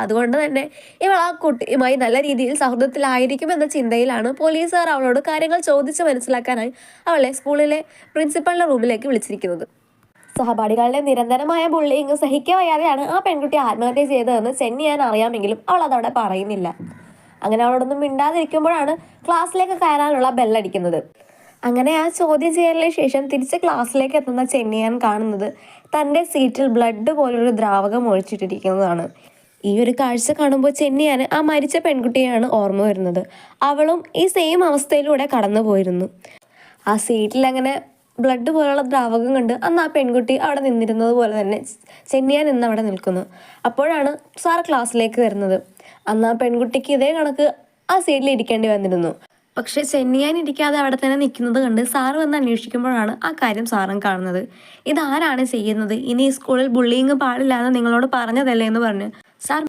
അതുകൊണ്ട് തന്നെ ഇവൾ ആ കുട്ടിയുമായി നല്ല രീതിയിൽ സൗഹൃദത്തിലായിരിക്കുമെന്ന ചിന്തയിലാണ് പോലീസുകാർ അവളോട് കാര്യങ്ങൾ ചോദിച്ച് മനസ്സിലാക്കാനായി അവളെ സ്കൂളിലെ പ്രിൻസിപ്പളിന്റെ റൂമിലേക്ക് വിളിച്ചിരിക്കുന്നത്. സഹപാഠികളുടെ നിരന്തരമായ ബുള്ളിങ് സഹിക്കവയ്യാതെയാണ് ആ പെൺകുട്ടി ആത്മഹത്യ ചെയ്തതെന്ന് ചെന്നിയാൻ അറിയാമെങ്കിലും അവൾ അതവിടെ പറയുന്നില്ല. അങ്ങനെ അവളോടൊന്നും മിണ്ടാതിരിക്കുമ്പോഴാണ് ക്ലാസ്സിലേക്ക് കയറാനുള്ള ബെല്ലടിക്കുന്നത്. അങ്ങനെ ആ ചോദ്യം ചെയ്യലിന് ശേഷം തിരിച്ച് ക്ലാസ്സിലേക്ക് എത്തുന്ന ചെന്നിയാൻ കാണുന്നത് തൻ്റെ സീറ്റിൽ ബ്ലഡ് പോലൊരു ദ്രാവകം ഒഴിച്ചിട്ടിരിക്കുന്നതാണ്. ഈ ഒരു കാഴ്ച കാണുമ്പോൾ ചെന്നിയാന് ആ മരിച്ച പെൺകുട്ടിയാണ് ഓർമ്മ വരുന്നത്. അവളും ഈ സെയിം അവസ്ഥയിലൂടെ കടന്നു പോയിരുന്നു. ആ സീറ്റിൽ അങ്ങനെ ബ്ലഡ് പോലുള്ള ദ്രാവകം കണ്ട് അന്ന് ആ പെൺകുട്ടി അവിടെ നിന്നിരുന്നത് പോലെ തന്നെ ചെന്നിയാൻ ഇന്ന് അവിടെ നിൽക്കുന്നു. അപ്പോഴാണ് സാർ ക്ലാസ്സിലേക്ക് വരുന്നത്. അന്ന് ആ പെൺകുട്ടിക്ക് ഇതേ കണക്ക് ആ സീറ്റിൽ ഇരിക്കേണ്ടി വന്നിരുന്നു. പക്ഷെ ചെന്നിയാൻ ഇരിക്കാതെ അവിടെ തന്നെ നിൽക്കുന്നത് കണ്ട് സാറ് വന്ന് അന്വേഷിക്കുമ്പോഴാണ് ആ കാര്യം സാറും കാണുന്നത്. ഇതാരാണ് ചെയ്യുന്നത്? ഇനി ഈ സ്കൂളിൽ ബുള്ളിങ് പാടില്ല എന്ന് നിങ്ങളോട് പറഞ്ഞതല്ലേ എന്ന് പറഞ്ഞ് സാർ